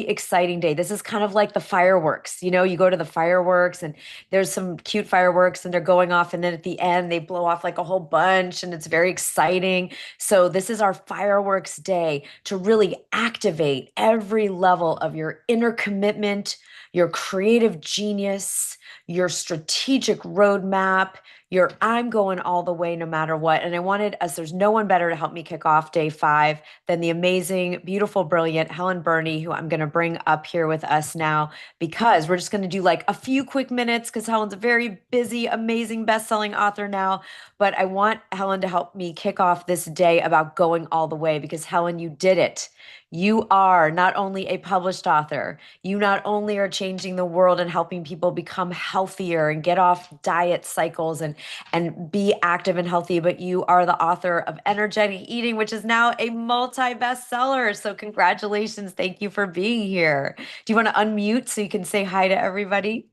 exciting day. This is kind of like the fireworks. You know, you go to the fireworks and there's some cute fireworks and they're going off, and then at the end they blow off like a whole bunch and it's very exciting. So this is our fireworks day to really activate every level of your inner commitment, your creative genius, your strategic roadmap, your I'm going all the way no matter what. And I wanted us, there's no one better to help me kick off day 5 than the amazing, beautiful, brilliant Helen Burney, who I'm going to bring up here with us now, because we're just going to do like a few quick minutes because Helen's a very busy, amazing, best-selling author now. But I want Helen to help me kick off this day about going all the way, because Helen, you did it. You are not only a published author, you not only are changing the world and helping people become healthier and get off diet cycles and be active and healthy, but you are the author of Energetic Eating, which is now a multi-bestseller. So congratulations. Thank you for being here. Do you want to unmute so you can say hi to everybody?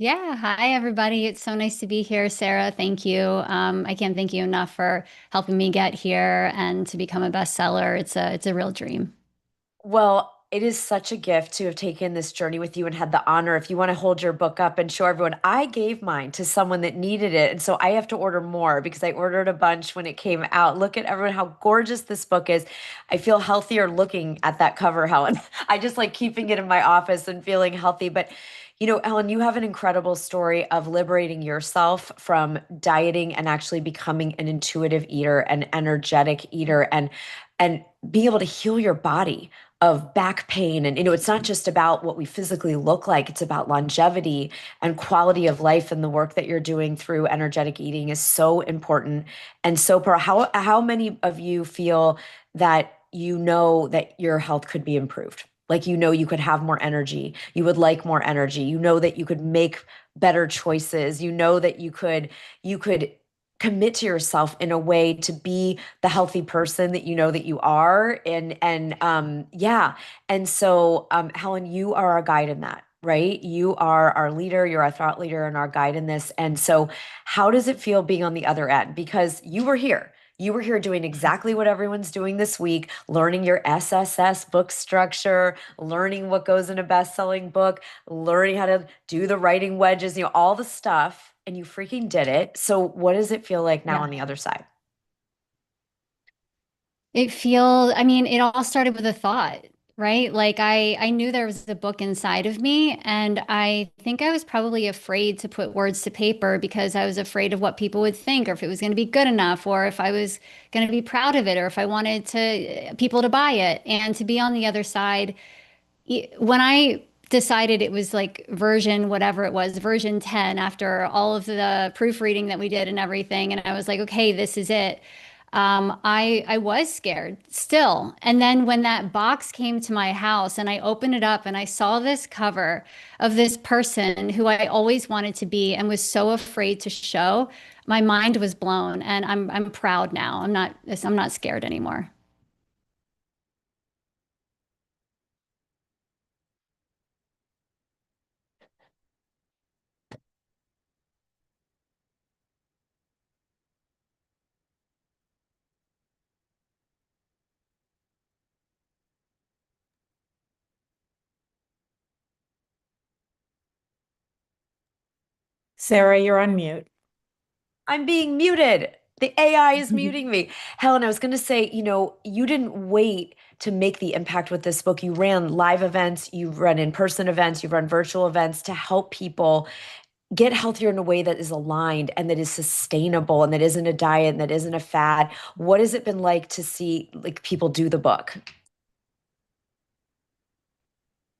Yeah, hi everybody. It's so nice to be here, Sarah. Thank you. I can't thank you enough for helping me get here and to become a bestseller. It's a real dream. Well, it is such a gift to have taken this journey with you and had the honor. If you want to hold your book up and show everyone, I gave mine to someone that needed it. And so I have to order more because I ordered a bunch when it came out. Look at everyone, how gorgeous this book is. I feel healthier looking at that cover, Helen. I just like keeping it in my office and feeling healthy. But you know, Ellen, you have an incredible story of liberating yourself from dieting and actually becoming an intuitive eater, an energetic eater, and be able to heal your body of back pain. And, you know, it's not just about what we physically look like, it's about longevity and quality of life. And the work that you're doing through energetic eating is so important and so how many of you feel that you know that your health could be improved? Like, you know, you could have more energy, you would like more energy, you know that you could make better choices, you know that you could commit to yourself in a way to be the healthy person that you know that you are. And yeah. And so Helen, you are our guide in that, right? You are our leader, you're our thought leader and our guide in this. And so how does it feel being on the other end? Because you were here doing exactly what everyone's doing this week, learning your SSS book structure, learning what goes in a best-selling book, learning how to do the writing wedges, you know, all the stuff, and you freaking did it. So what does it feel like now Yeah. on the other side? I mean, it all started with a thought, right? Like I knew there was a book inside of me, and I think I was probably afraid to put words to paper because I was afraid of what people would think, or if it was going to be good enough, or if I was going to be proud of it, or if I wanted to people to buy it. And to be on the other side, when I decided it was like version whatever it was, version 10, after all of the proofreading that we did and everything, and I was like, okay, this is it. I was scared still. And then when that box came to my house and I opened it up and I saw this cover of this person who I always wanted to be and was so afraid to show, my mind was blown. And I'm proud now. I'm not scared anymore. Sarah, you're on mute. I'm being muted. The AI is muting me. Helen, I was going to say, you know, you didn't wait to make the impact with this book. You ran live events, you've run in-person events, you've run virtual events to help people get healthier in a way that is aligned and that is sustainable and that isn't a diet and that isn't a fad. What has it been like to see like people do the book?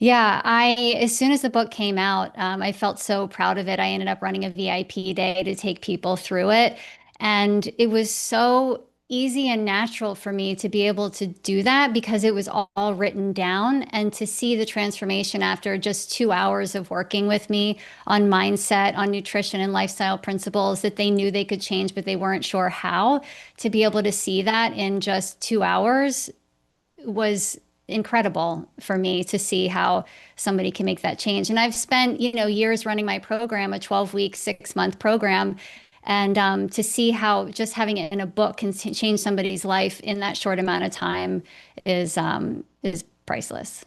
Yeah, as soon as the book came out, I felt so proud of it. I ended up running a VIP day to take people through it. And it was so easy and natural for me to be able to do that because it was all written down, and to see the transformation after just 2 hours of working with me on mindset, on nutrition and lifestyle principles that they knew they could change, but they weren't sure how. To be able to see that in just 2 hours was incredible for me to see how somebody can make that change. And I've spent, years running my program, a 12-week, 6-month program. And to see how just having it in a book can change somebody's life in that short amount of time is priceless.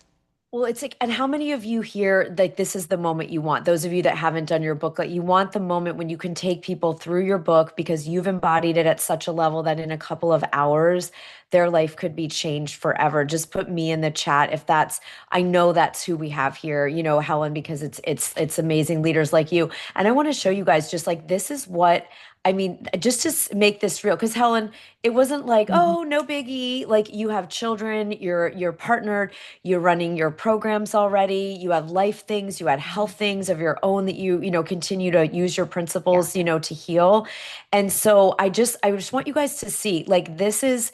Well, it's like, and how many of you here, like, this is the moment you want? Those of you that haven't done your booklet, you want the moment when you can take people through your book because you've embodied it at such a level that in a couple of hours, their life could be changed forever. Just put me in the chat if that's, I know that's who we have here, Helen, because it's amazing leaders like you. And I want to show you guys just like this is what I mean, just to make this real, because Helen, it wasn't like, Mhm. oh, no biggie. Like you have children, you're partnered, you're running your programs already, you have life things, you had health things of your own that continue to use your Yeah. principles, to heal. And so I just want you guys to see like this is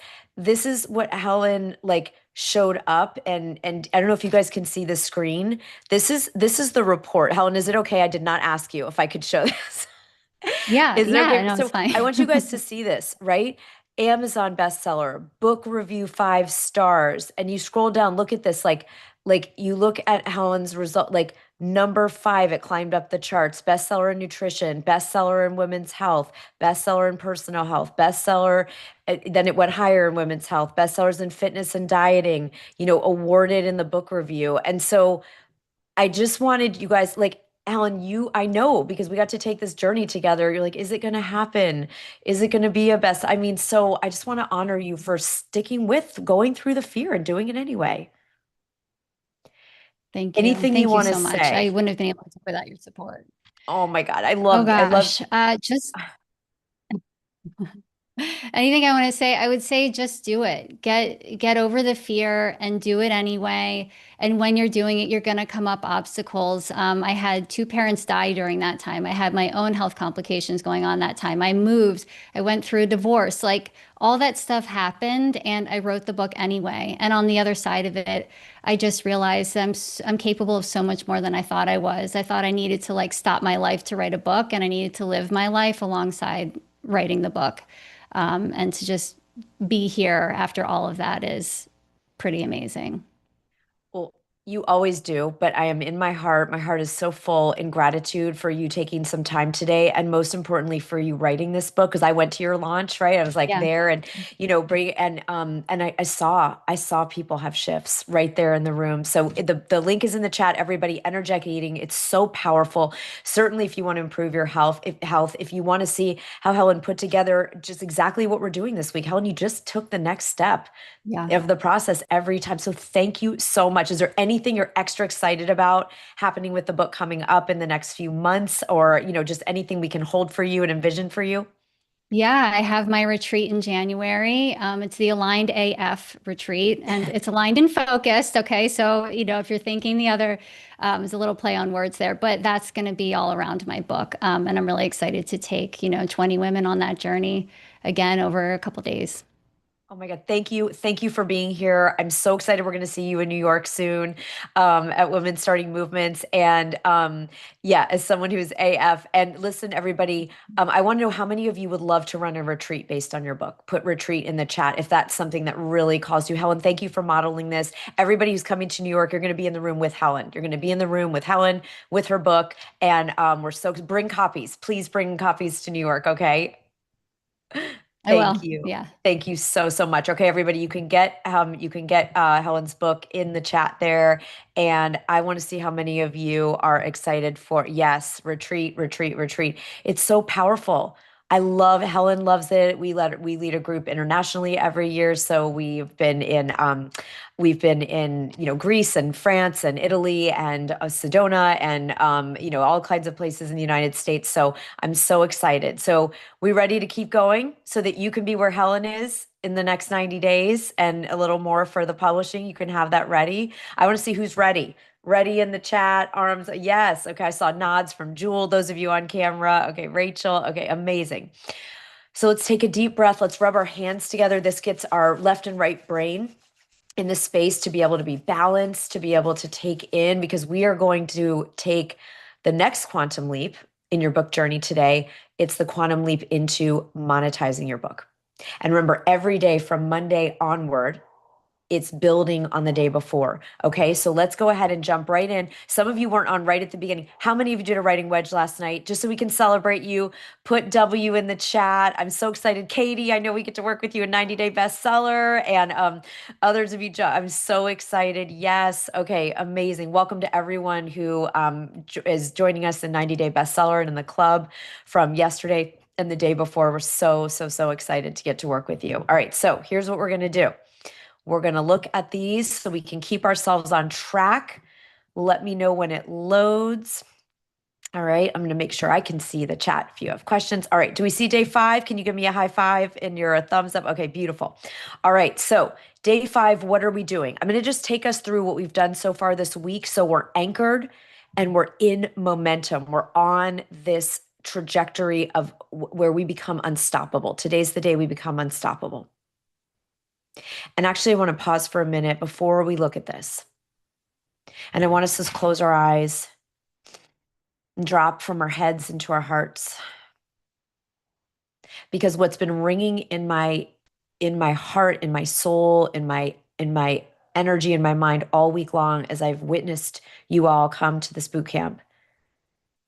what Helen like showed up, and I don't know if you guys can see the screen. This is the report. Helen, is it okay? I did not ask you if I could show this. Yeah, Is it yeah, okay? no, it's So fine. I want you guys to see this, right? Amazon bestseller, book review 5 stars, and you scroll down, look at this, like you look at Helen's result, like number 5, it climbed up the charts, bestseller in nutrition, bestseller in women's health, bestseller in personal health, bestseller, then it went higher in women's health, bestsellers in fitness and dieting, awarded in the book review. And so I just wanted you guys, like, Alan, I know because we got to take this journey together. You're like, is it going to happen? Is it going to be a best? I mean, so I just want to honor you for sticking with going through the fear and doing it anyway. Thank you. Anything you Thank you want to so much. I say? wouldn't have been able to without your support. Oh my God. Oh I love, gosh. Just anything I want to say, I would say just do it. Get over the fear and do it anyway. And when you're doing it, you're going to come up obstacles. I had two parents die during that time. I had my own health complications going on that time. I moved. I went through a divorce. Like all that stuff happened, and I wrote the book anyway. And on the other side of it, I just realized I'm capable of so much more than I thought I was. I thought I needed to like stop my life to write a book, and I needed to live my life alongside writing the book. And to just be here after all of that is pretty amazing. well, you always do, but I am in my heart. My heart is so full in gratitude for you taking some time today, and most importantly for you writing this book. Because I went to your launch, right? I was like Yeah. there, and bring and I saw people have shifts right there in the room. So the link is in the chat. Everybody, energetic eating, it's so powerful. Certainly, if you want to improve your if you want to see how Helen put together just exactly what we're doing this week, Helen, you just took the next step Yeah. of the process every time. So thank you so much. Is there anything you're extra excited about happening with the book coming up in the next few months, or, just anything we can hold for you and envision for you? Yeah, I have my retreat in January. It's the Aligned AF retreat, and it's aligned and focused. Okay, so if you're thinking the other, is a little play on words there, but that's going to be all around my book, and I'm really excited to take 20 women on that journey again over a couple days. Oh my God. Thank you. Thank you for being here. I'm so excited we're going to see you in New York soon at Women Starting Movements. And yeah, as someone who's AF. And listen, everybody, I want to know how many of you would love to run a retreat based on your book. Put retreat in the chat if that's something that really calls you. Helen, thank you for modeling this. Everybody who's coming to New York, you're going to be in the room with Helen. You're going to be in the room with Helen with her book. And we're so bring copies. Please bring copies to New York. Okay. I Thank will. you. Yeah. Thank you so, so much. Okay, everybody, you can get Helen's book in the chat there. And I want to see how many of you are excited for yes, retreat, retreat, retreat. It's so powerful. Helen loves it. We lead a group internationally every year. So we've been in Greece and France and Italy and Sedona and all kinds of places in the United States. So I'm so excited. So we ready to keep going so that you can be where Helen is in the next 90 days and a little more for the publishing? You can have that ready. I want to see who's ready. Ready in the chat, arms. Yes. Okay. I saw nods from Jewel, those of you on camera. Okay. Rachel. Okay. Amazing. So let's take a deep breath. Let's rub our hands together. This gets our left and right brain in the space to be able to be balanced, to be able to take in, because we are going to take the next quantum leap in your book journey today. It's the quantum leap into monetizing your book. And remember, every day from Monday onward, It's building on the day before. Okay, so let's go ahead and jump right in. Some of you weren't on right at the beginning. How many of you did a writing wedge last night? Just so we can celebrate you, put W in the chat. I'm so excited. Katie, I know we get to work with you, a 90-day bestseller, and others of you. I'm so excited. Yes. Okay, amazing. Welcome to everyone who is joining us in 90-day bestseller and in the club from yesterday and the day before. We're so excited to get to work with you. All right, so here's what we're going to do. We're going to look at these so we can keep ourselves on track. Let me know when it loads. All right, I'm going to make sure I can see the chat if you have questions. All right, do we see day 5? Can you give me a high five and your thumbs up? Okay, beautiful. All right, so day 5, what are we doing? I'm going to just take us through what we've done so far this week so we're anchored and we're in momentum. We're on this trajectory of where we become unstoppable. Today's the day we become unstoppable. And actually, I want to pause for a minute before we look at this. And I want us to close our eyes and drop from our heads into our hearts. Because what's been ringing in my heart, in my soul, in my energy, in my mind all week long as I've witnessed you all come to this boot camp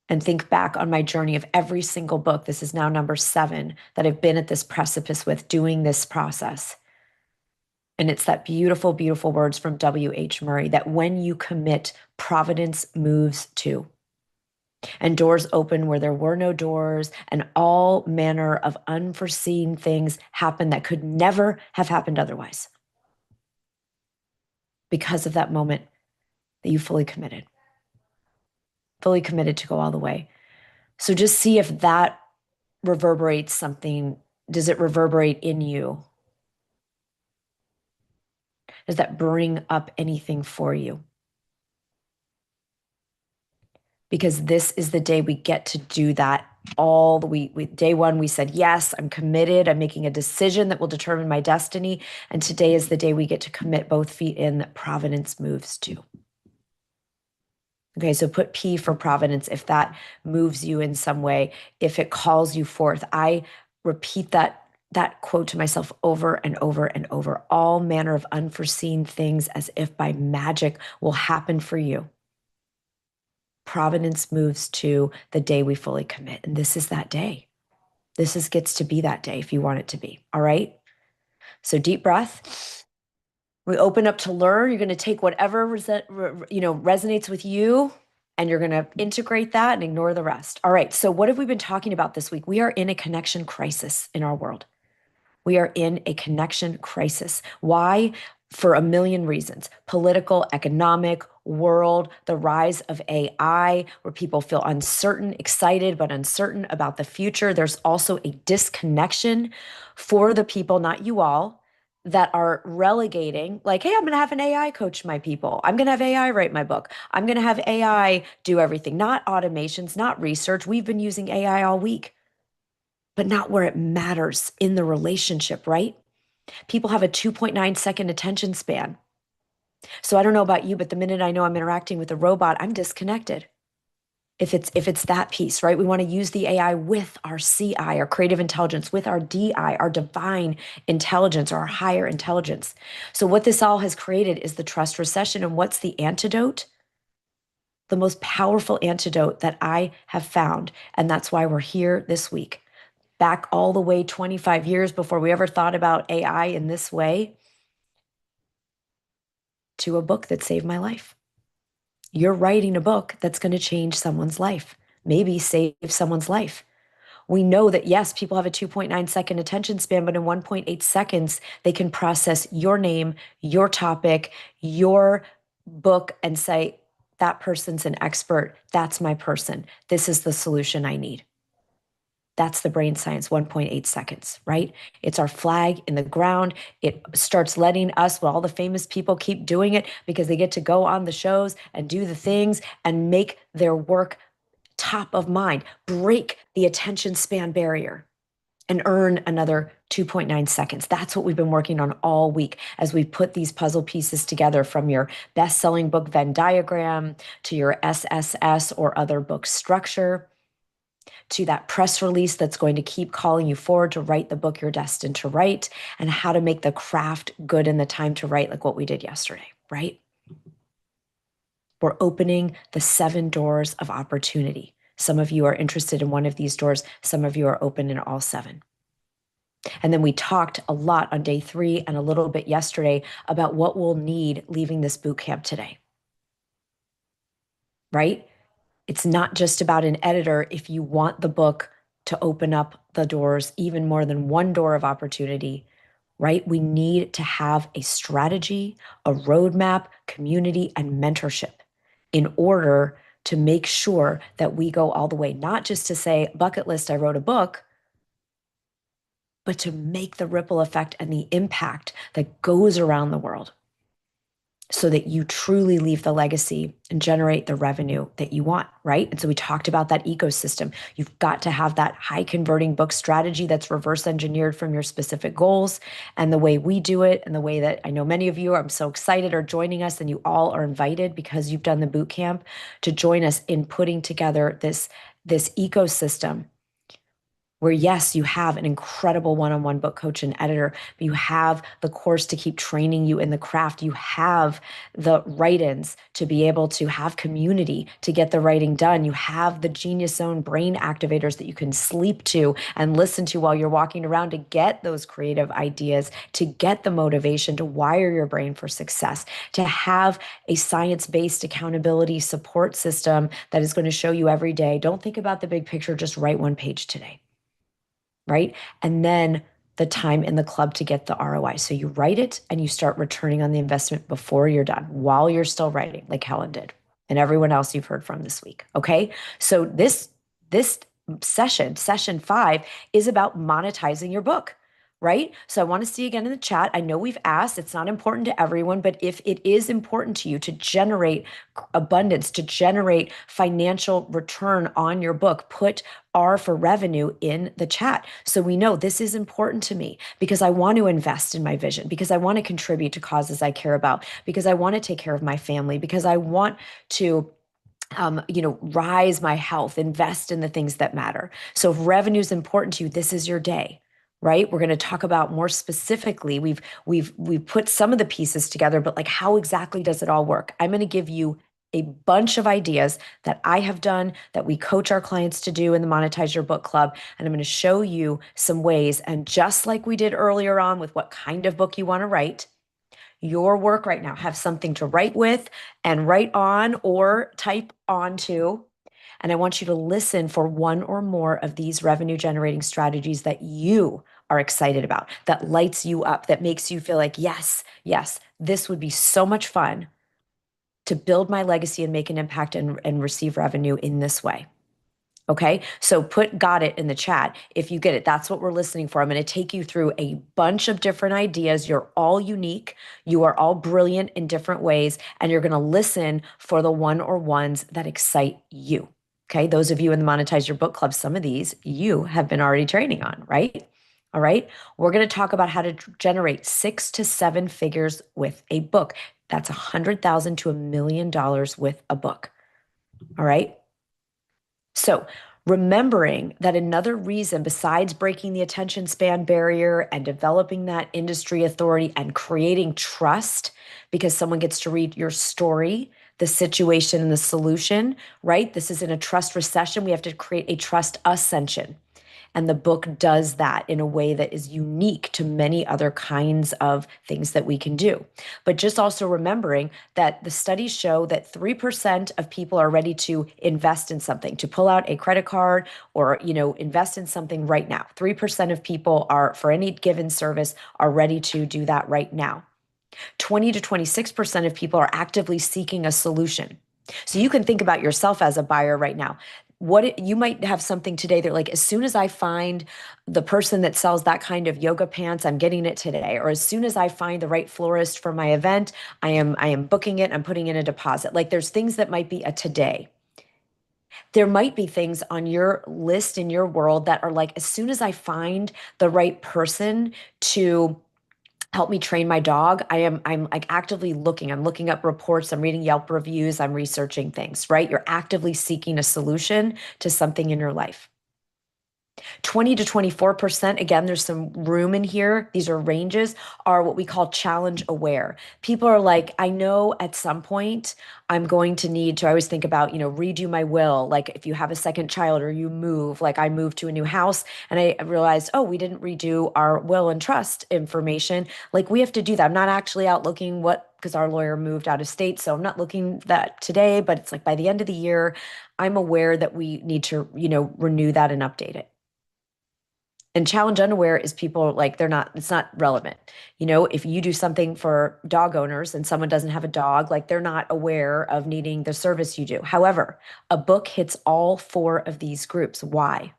and think back on my journey of every single book. This is now number 7 that I've been at this precipice with doing this process. And it's that beautiful, beautiful words from W.H. Murray that when you commit, providence moves too. And doors open where there were no doors, and all manner of unforeseen things happen that could never have happened otherwise. Because of that moment that you fully committed to go all the way. So just see if that reverberates something. Does it reverberate in you? Does that bring up anything for you? Because this is the day we get to do that. All the week, day 1, we said, yes, I'm committed. I'm making a decision that will determine my destiny. And today is the day we get to commit both feet in that providence moves to. Okay, so put P for providence if that moves you in some way, if it calls you forth. I repeat that quote to myself over and over and over. All manner of unforeseen things as if by magic will happen for you. Providence moves to the day we fully commit. And this is that day. Gets to be that day if you want it to be. All right. So deep breath. We open up to learn. You're going to take whatever resonates with you, and you're going to integrate that and ignore the rest. All right. So what have we been talking about this week? We are in a connection crisis in our world. We are in a connection crisis. Why? For a million reasons: political, economic, world, the rise of AI, where people feel uncertain, excited, but uncertain about the future. There's also a disconnection for the people, not you all, that are relegating, like, hey, I'm going to have an AI coach my people. I'm going to have AI write my book. I'm going to have AI do everything, not automations, not research. We've been using AI all week, but not where it matters in the relationship, right? People have a 2.9-second attention span. So I don't know about you, but the minute I know I'm interacting with a robot, I'm disconnected. If it's that piece, right? We want to use the AI with our CI, our creative intelligence, with our DI, our divine intelligence, or our higher intelligence. So what this all has created is the trust recession. And what's the antidote? The most powerful antidote that I have found. And that's why we're here this week. Back all the way 25 years before we ever thought about AI in this way, to a book that saved my life. You're writing a book that's going to change someone's life, maybe save someone's life. We know that, yes, people have a 2.9-second attention span, but in 1.8 seconds, they can process your name, your topic, your book, and say, that person's an expert. That's my person. This is the solution I need. That's the brain science, 1.8 seconds, right? It's our flag in the ground. It starts letting us, well, all the famous people keep doing it because they get to go on the shows and do the things and make their work top of mind, break the attention span barrier and earn another 2.9 seconds. That's what we've been working on all week as we put these puzzle pieces together, from your best-selling book Venn diagram to your SSS or other book structure. to that press release that's going to keep calling you forward to write the book you're destined to write, and how to make the craft good in the time to write, like what we did yesterday, right? We're opening the 7 doors of opportunity. Some of you are interested in one of these doors, some of you are open in all 7. And then we talked a lot on day 3 and a little bit yesterday about what we'll need leaving this boot camp today, right? It's not just about an editor. If you want the book to open up the doors, even more than one door of opportunity, right? We need to have a strategy, a roadmap, community, and mentorship in order to make sure that we go all the way, not just to say, bucket list, I wrote a book, but to make the ripple effect and the impact that goes around the world so that you truly leave the legacy and generate the revenue that you want, right? And so we talked about that ecosystem. You've got to have that high converting book strategy that's reverse engineered from your specific goals. And the way we do it, and the way that I know many of you, I'm so excited, are joining us, and you all are invited because you've done the boot camp to join us in putting together this ecosystem where, yes, you have an incredible one-on-one book coach and editor, but you have the course to keep training you in the craft. You have the write-ins to be able to have community to get the writing done. You have the Genius Zone brain activators that you can sleep to and listen to while you're walking around to get those creative ideas, to get the motivation, to wire your brain for success, to have a science-based accountability support system that is going to show you every day. Don't think about the big picture, just write one page today. Right? And then the time in the club to get the ROI. So you write it and you start returning on the investment before you're done, while you're still writing, like Helen did, and everyone else you've heard from this week. Okay. So this session 5, is about monetizing your book. Right? So I want to see again in the chat. I know we've asked, it's not important to everyone, but if it is important to you to generate abundance, to generate financial return on your book, put R for revenue in the chat. So we know this is important to me because I want to invest in my vision, because I want to contribute to causes I care about, because I want to take care of my family, because I want to rise my health, invest in the things that matter. So if revenue is important to you, this is your day, right? We're going to talk about more specifically. We've put some of the pieces together, but like, how exactly does it all work? I'm going to give you a bunch of ideas that I have done, that we coach our clients to do in the Monetize Your Book Club. And I'm going to show you some ways. And just like we did earlier on with what kind of book you want to write, your work right now, have something to write with and write on or type onto. And I want you to listen for one or more of these revenue generating strategies that you are excited about, that lights you up, that makes you feel like, yes, yes, this would be so much fun to build my legacy and make an impact and receive revenue in this way. Okay, so put got it in the chat if you get it. That's what we're listening for. I'm going to take you through a bunch of different ideas. You're all unique. You are all brilliant in different ways. And you're going to listen for the one or ones that excite you. Okay, those of you in the Monetize Your Book Club, some of these you have been already training on, right? All right, we're going to talk about how to generate 6 to 7 figures with a book. That's $100,000 to $1 million with a book. All right. So, remembering that another reason, besides breaking the attention span barrier and developing that industry authority and creating trust, because someone gets to read your story, the situation, and the solution, right? This is in a trust recession. We have to create a trust ascension. And the book does that in a way that is unique to many other kinds of things that we can do. But just also remembering that the studies show that 3% of people are ready to invest in something, to pull out a credit card or, invest in something right now. 3% of people are, for any given service, are ready to do that right now. 20 to 26% of people are actively seeking a solution. So you can think about yourself as a buyer right now. You might have something today that, like, as soon as I find the person that sells that kind of yoga pants, I'm getting it today. Or as soon as I find the right florist for my event, I am booking it, I'm putting in a deposit. Like, there's things that might be a today. There might be things on your list in your world that are like, as soon as I find the right person to help me train my dog, I'm like actively looking. I'm looking up reports, I'm reading Yelp reviews, I'm researching things, right? You're actively seeking a solution to something in your life. 20 to 24%, again, there's some room in here. These are ranges, are what we call challenge aware. People are like, I know at some point I'm going to need to, I always think about, redo my will. Like if you have a second child or you move, like I moved to a new house and I realized, oh, we didn't redo our will and trust information. Like we have to do that. I'm not actually out looking because our lawyer moved out of state. So I'm not looking that today, but it's like by the end of the year, I'm aware that we need to, renew that and update it. And challenge unaware is people like it's not relevant. If you do something for dog owners and someone doesn't have a dog, like they're not aware of needing the service you do. However, a book hits all four of these groups. Why?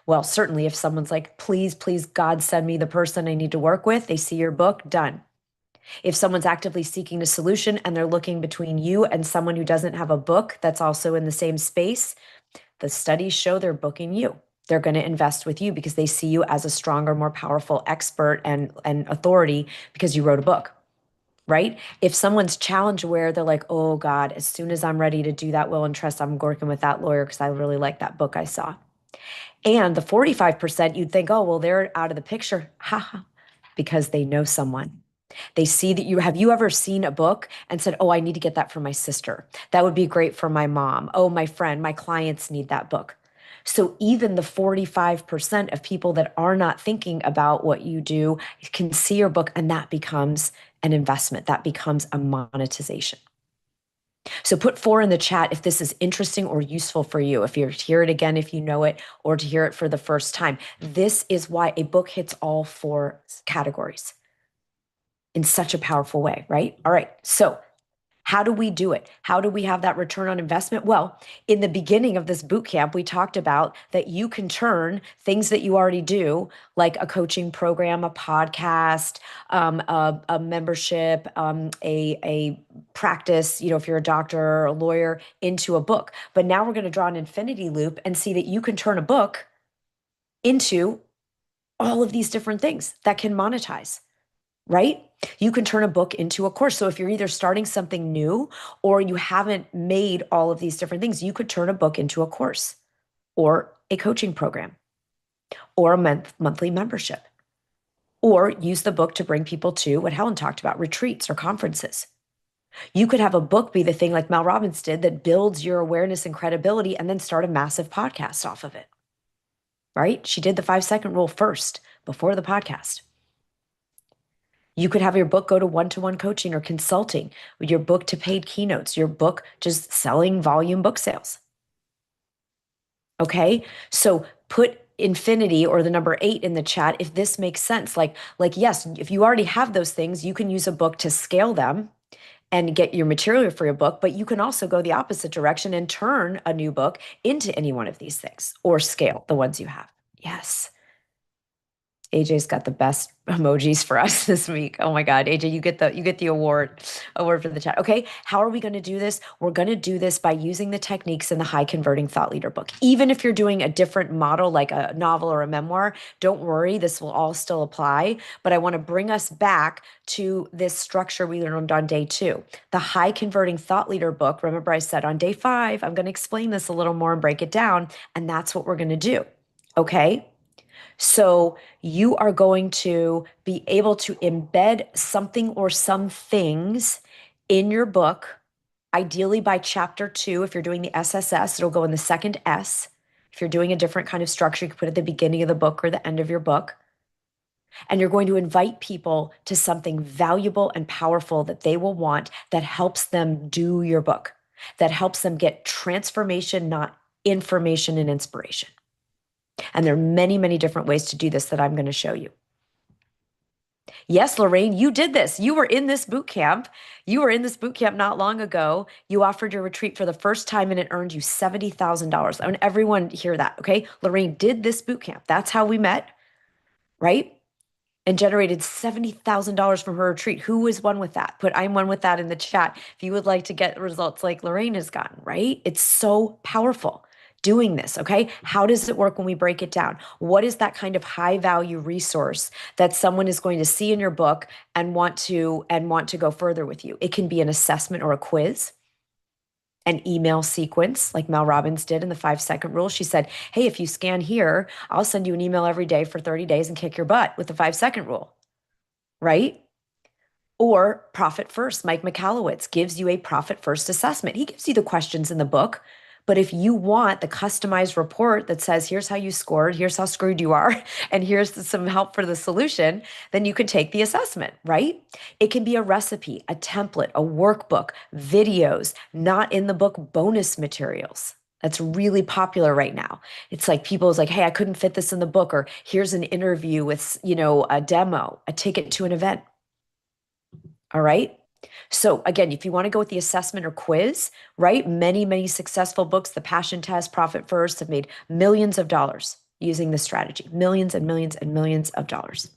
Well, certainly if someone's like, please, please, God, send me the person I need to work with, they see your book, done. If someone's actively seeking a solution and they're looking between you and someone who doesn't have a book that's also in the same space, the studies show they're booking you. They're going to invest with you because they see you as a stronger, more powerful expert and authority because you wrote a book, right? If someone's challenge aware, they're like, oh God, as soon as I'm ready to do that will and trust, I'm working with that lawyer because I really like that book I saw. And the 45%, you'd think, oh, well, they're out of the picture. Ha ha. Because they know someone. They see that have you ever seen a book and said, oh, I need to get that for my sister. That would be great for my mom. Oh, my friend, my clients need that book. So even the 45% of people that are not thinking about what you do can see your book, and that becomes an investment. That becomes a monetization. So put 4 in the chat if this is interesting or useful for you, if you're to hear it again, if you know it, or to hear it for the first time. This is why a book hits all 4 categories in such a powerful way, right? All right. So how do we do it? How do we have that return on investment? Well, in the beginning of this boot camp, we talked about that you can turn things that you already do, like a coaching program, a podcast, a membership, a practice, if you're a doctor or a lawyer, into a book. But now we're going to draw an infinity loop and see that you can turn a book into all of these different things that can monetize, right? You can turn a book into a course. So if you're either starting something new or you haven't made all of these different things, you could turn a book into a course or a coaching program or a monthly membership, or use the book to bring people to what Helen talked about, retreats or conferences. You could have a book be the thing like Mel Robbins did that builds your awareness and credibility and then start a massive podcast off of it, right? She did the 5-second rule first before the podcast. You could have your book go to one-to-one coaching or consulting, your book to paid keynotes, your book just selling volume book sales. Okay. So put infinity or the number 8 in the chat if this makes sense. Like, yes, if you already have those things, you can use a book to scale them and get your material for your book, but you can also go the opposite direction and turn a new book into any one of these things or scale the ones you have. Yes. AJ's got the best emojis for us this week. Oh my God, AJ, you get the award for the chat. Okay, how are we going to do this? We're going to do this by using the techniques in the high converting thought leader book. Even if you're doing a different model like a novel or a memoir, don't worry, this will all still apply. But I want to bring us back to this structure we learned on day 2. The high converting thought leader book. Remember I said on day 5, I'm going to explain this a little more and break it down, and that's what we're going to do. Okay? So you are going to be able to embed something or some things in your book, ideally by chapter 2. If you're doing the SSS, it'll go in the second S. If you're doing a different kind of structure, you can put it at the beginning of the book or the end of your book. And you're going to invite people to something valuable and powerful that they will want, that helps them do your book, that helps them get transformation, not information and inspiration. And there are many, many different ways to do this that I'm going to show you. Yes, Lorraine, you did this. You were in this boot camp. You were in this boot camp not long ago. You offered your retreat for the first time and it earned you $70,000. I want everyone to hear that, okay? Lorraine did this boot camp. That's how we met, right? And generated $70,000 from her retreat. Who is one with that? Put I'm one with that in the chat if you would like to get results like Lorraine has gotten, right? It's so powerful doing this, okay? How does it work when we break it down? What is that kind of high value resource that someone is going to see in your book and want to go further with you? It can be an assessment or a quiz. an email sequence like Mel Robbins did in the 5 second rule. She said, hey, if you scan here, I'll send you an email every day for 30 days and kick your butt with the 5 second rule, right? Or Profit First. Mike Michalowicz gives you a Profit First assessment. He gives you the questions in the book. But if you want the customized report that says, here's how you scored, here's how screwed you are, and here's some help for the solution, then you can take the assessment, right? It can be a recipe, a template, a workbook, videos, not in the book bonus materials. That's really popular right now. It's like people's like, hey, I couldn't fit this in the book, or here's an interview with, a demo, a ticket to an event. All right. So again, if you want to go with the assessment or quiz, right? Many, many successful books, The Passion Test, Profit First, have made millions of dollars using this strategy, millions and millions and millions of dollars.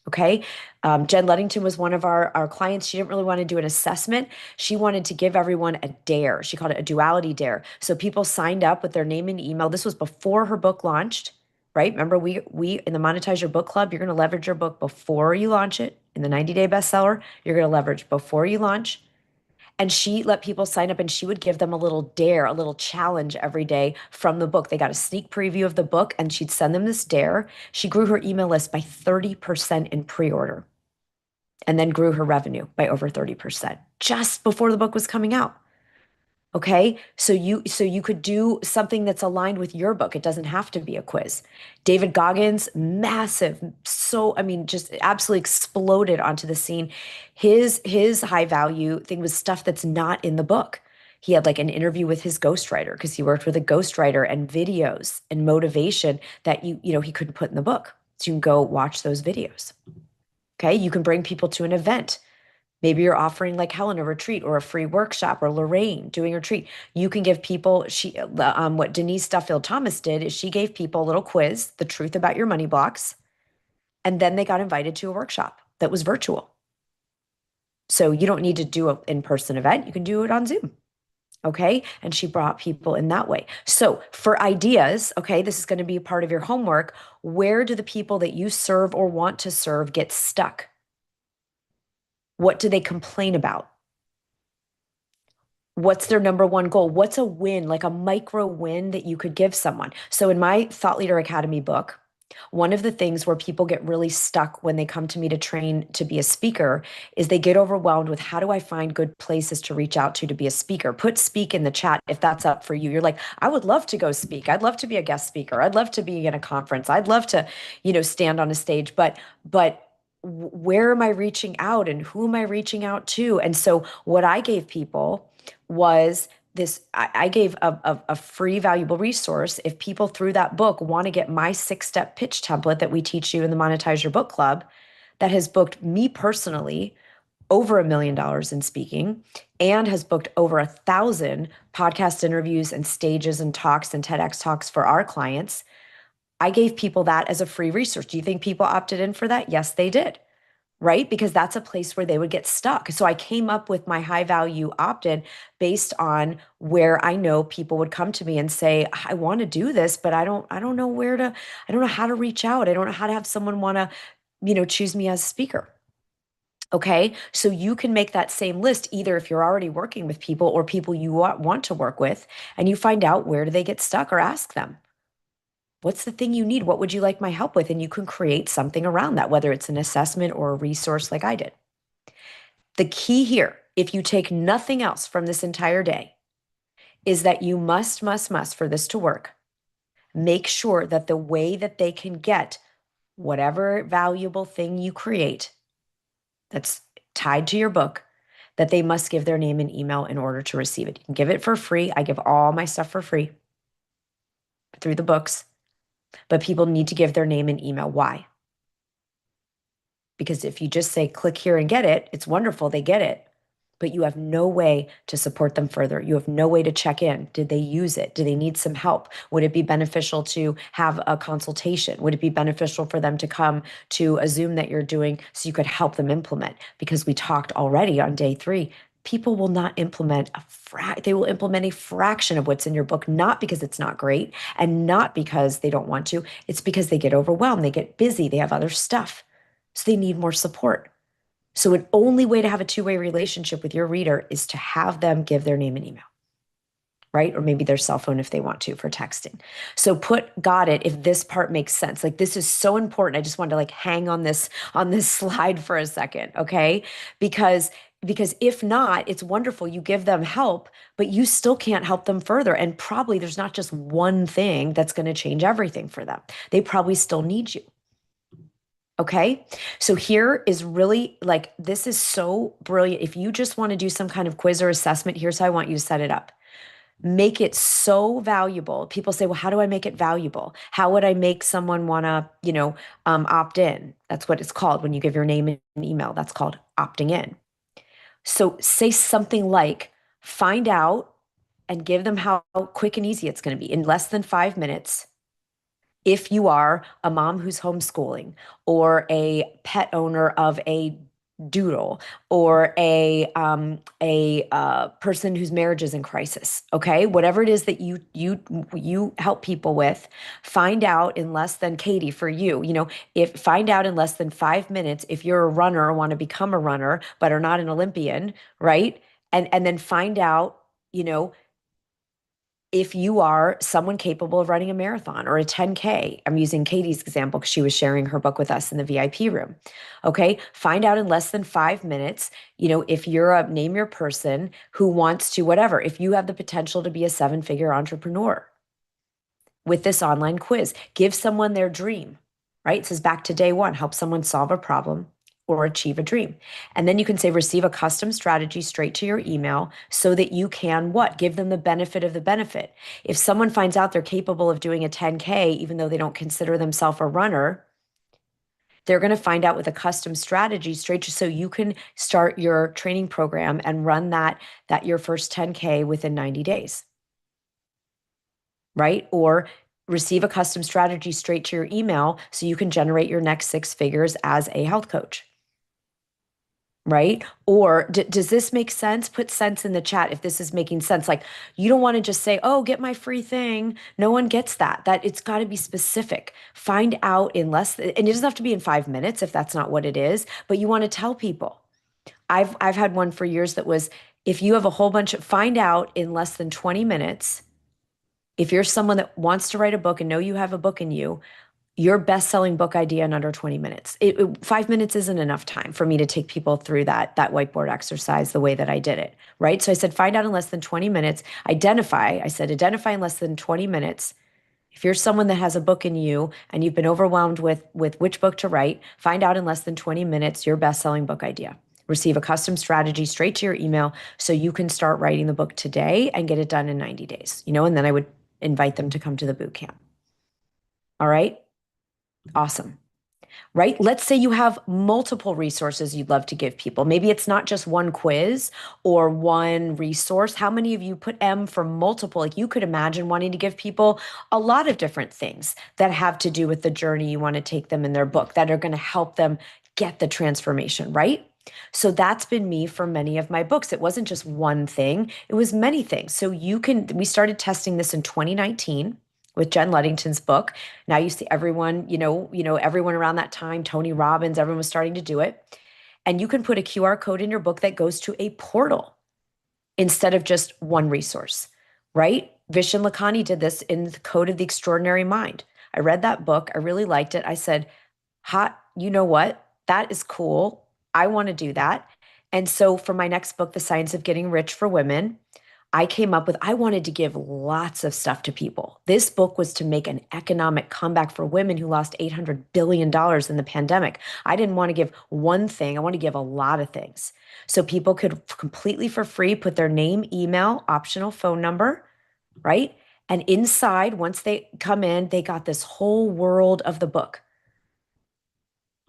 Okay. Jen Luddington was one of our clients. She didn't really want to do an assessment. She wanted to give everyone a dare. She called it a duality dare. So people signed up with their name and email. This was before her book launched, right? Remember, we in the Monetize Your Book Club, you're going to leverage your book before you launch it. In the 90-day bestseller, you're going to leverage before you launch. And she let people sign up and she would give them a little dare, a little challenge every day from the book. They got a sneak preview of the book and she'd send them this dare. She grew her email list by 30% in pre-order and then grew her revenue by over 30% just before the book was coming out. Okay. So you could do something that's aligned with your book. It doesn't have to be a quiz. David Goggins, massive, just absolutely exploded onto the scene. His high value thing was stuff that's not in the book. He had like an interview with his ghostwriter because he worked with a ghostwriter and videos and motivation that he couldn't put in the book. So you can go watch those videos. Okay. You can bring people to an event. Maybe you're offering like Helen a retreat or a free workshop, or Lorraine doing a retreat. You can give people, what Denise Duffield Thomas did is she gave people a little quiz, the truth about your money blocks, and then they got invited to a workshop that was virtual. So you don't need to do an in-person event. You can do it on Zoom. Okay. And she brought people in that way. So for ideas, okay, this is going to be a part of your homework. Where do the people that you serve or want to serve get stuck? What do they complain about? What's their number one goal? What's a win, like a micro win that you could give someone? So in my Thought Leader Academy book, one of the things where people get really stuck when they come to me to train to be a speaker is they get overwhelmed with, how do I find good places to reach out to be a speaker? Put speak in the chat if that's up for you. You're like, I would love to go speak. I'd love to be a guest speaker. I'd love to be in a conference. I'd love to, stand on a stage, but where am I reaching out and who am I reaching out to? And so what I gave people was this. I gave a free valuable resource. If people through that book want to get my 6-step pitch template that we teach you in the Monetize Your Book Club, that has booked me personally over $1 million in speaking and has booked over 1,000 podcast interviews and stages and talks and TEDx talks for our clients. I gave people that as a free resource. Do you think people opted in for that? Yes, they did. Right? Because that's a place where they would get stuck. So I came up with my high value opt-in based on where I know people would come to me and say, I want to do this, but I don't know I don't know how to reach out. I don't know how to have someone want to, choose me as a speaker. Okay. So you can make that same list, either if you're already working with people or people you want to work with, and you find out where do they get stuck, or ask them. What's the thing you need? What would you like my help with? And you can create something around that, whether it's an assessment or a resource like I did. The key here, if you take nothing else from this entire day, is that you must, for this to work, make sure that the way that they can get whatever valuable thing you create that's tied to your book, that they must give their name and email in order to receive it. You can give it for free. I give all my stuff for free through the books. But people need to give their name and email. Why? Because if you just say, click here and get it, it's wonderful, they get it. But you have no way to support them further. You have no way to check in. Did they use it? Do they need some help? Would it be beneficial to have a consultation? Would it be beneficial for them to come to a Zoom that you're doing so you could help them implement? Because we talked already on day 3, people will not implement they will implement a fraction of what's in your book, not because it's not great and not because they don't want to. It's because they get overwhelmed, they get busy, they have other stuff. So they need more support. So an only way to have a two-way relationship with your reader is to have them give their name and email. right? Or maybe their cell phone if they want to for texting. So put got it if this part makes sense. Like this is so important. I just wanted to like hang on this slide for a second, okay? Because if not, it's wonderful. You give them help, but you still can't help them further. And probably there's not just one thing that's going to change everything for them. They probably still need you. Okay. So here is really like, this is so brilliant. If you just want to do some kind of quiz or assessment, here's how I want you to set it up. Make it so valuable. People say, well, how do I make it valuable? How would I make someone want to, opt in? That's what it's called when you give your name and email. That's called opting in. So say something like, find out and give them how quick and easy it's going to be in less than 5 minutes. If you are a mom who's homeschooling or a pet owner of a doodle or a person whose marriage is in crisis, okay, whatever it is that you help people with, find out in less than Katie for you, if find out in less than 5 minutes if you're a runner or want to become a runner but are not an Olympian, right? And then find out, if you are someone capable of running a marathon or a 10K. I'm using Katie's example because she was sharing her book with us in the VIP room. Okay. Find out in less than 5 minutes, if you're a name your person who wants to, whatever, if you have the potential to be a 7-figure entrepreneur with this online quiz, give someone their dream, right? It says back to day one, help someone solve a problem or achieve a dream. And then you can say, receive a custom strategy straight to your email so that you can what? Give them the benefit of the benefit. If someone finds out they're capable of doing a 10K, even though they don't consider themselves a runner, they're going to find out with a custom strategy straight so you can start your training program and run that your first 10K within 90 days. Right? Or receive a custom strategy straight to your email so you can generate your next 6 figures as a health coach. Right? Or does this make sense? Put sense in the chat if this is making sense. Like you don't want to just say, oh, get my free thing. No one gets that. That it's got to be specific. Find out in and it doesn't have to be in 5 minutes if that's not what it is, but you want to tell people. I've had one for years that was, if you have a whole bunch of, find out in less than 20 minutes, if you're someone that wants to write a book and know you have a book in you, your best-selling book idea in under 20 minutes. 5 minutes isn't enough time for me to take people through that whiteboard exercise the way that I did it, right? So I said, find out in less than 20 minutes. Identify in less than 20 minutes. If you're someone that has a book in you and you've been overwhelmed with which book to write, find out in less than 20 minutes your best-selling book idea. Receive a custom strategy straight to your email so you can start writing the book today and get it done in 90 days, and then I would invite them to come to the boot camp. All right? Awesome. Right? Let's say you have multiple resources you'd love to give people. Maybe it's not just one quiz or one resource. How many of you put M for multiple? Like you could imagine wanting to give people a lot of different things that have to do with the journey you want to take them in their book that are going to help them get the transformation, right? So that's been me for many of my books. It wasn't just one thing, it was many things. So we started testing this in 2019 with Jen Ludington's book. Now you see everyone, everyone around that time, Tony Robbins, everyone was starting to do it. And you can put a QR code in your book that goes to a portal instead of just one resource, right? Vishen Lakhani did this in the Code of the Extraordinary Mind. I read that book. I really liked it. I said, hot, you know what? That is cool. I want to do that. And so for my next book, The Science of Getting Rich for Women, I wanted to give lots of stuff to people. This book was to make an economic comeback for women who lost $800 billion in the pandemic. I didn't want to give one thing. I want to give a lot of things. So people could completely for free put their name, email, optional phone number, right? And inside, once they come in, they got this whole world of the book.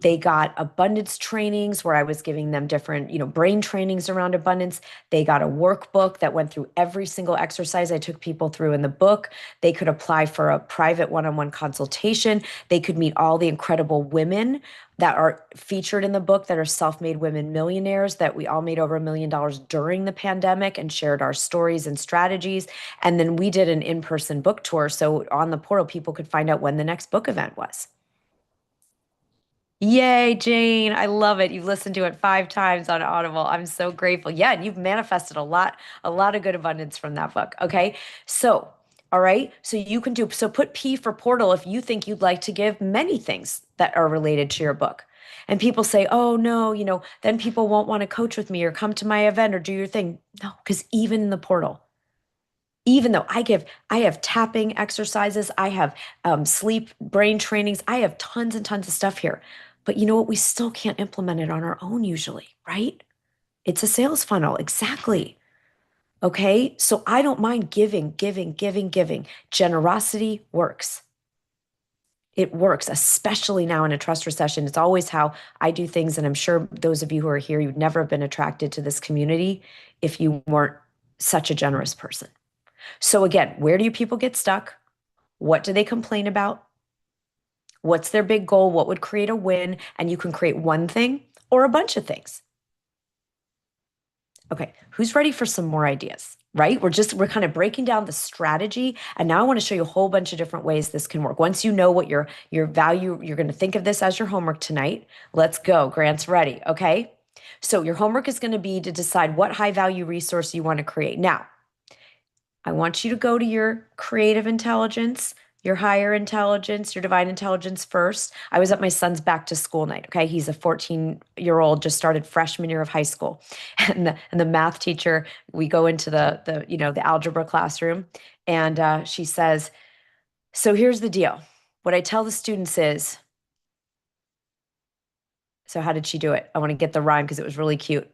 They got abundance trainings where I was giving them different, brain trainings around abundance. They got a workbook that went through every single exercise I took people through in the book. They could apply for a private one-on-one consultation. They could meet all the incredible women that are featured in the book that are self-made women millionaires that we all made over $1 million during the pandemic and shared our stories and strategies. And then we did an in-person book tour. So on the portal, people could find out when the next book event was. Yay, Jane. I love it. You've listened to it 5 times on Audible. I'm so grateful. Yeah, and you've manifested a lot of good abundance from that book. Okay. So, all right. So you can do, so put P for portal if you think you'd like to give many things that are related to your book. And people say, oh, no, then people won't want to coach with me or come to my event or do your thing. No, because even in the portal, even though I have tapping exercises, I have sleep brain trainings, I have tons and tons of stuff here. But you know what? We still can't implement it on our own usually, right? It's a sales funnel. Exactly. Okay. So I don't mind giving, giving, giving, giving. Generosity works. It works, especially now in a trust recession. It's always how I do things. And I'm sure those of you who are here, you'd never have been attracted to this community if you weren't such a generous person. So again, where do you people get stuck? What do they complain about? What's their big goal? What would create a win? And you can create one thing or a bunch of things. Okay, who's ready for some more ideas? Right? We're kind of breaking down the strategy. And now I want to show you a whole bunch of different ways this can work. Once you know what your value, you're going to think of this as your homework tonight. Let's go. Grant's ready. Okay. So your homework is going to be to decide what high value resource you want to create. Now, I want you to go to your creative intelligence, your higher intelligence, your divine intelligence first. I was at my son's back to school night. Okay. He's a 14-year-old, just started freshman year of high school. And the math teacher, we go into the algebra classroom and she says, so here's the deal. What I tell the students is, so how did she do it? I want to get the rhyme because it was really cute.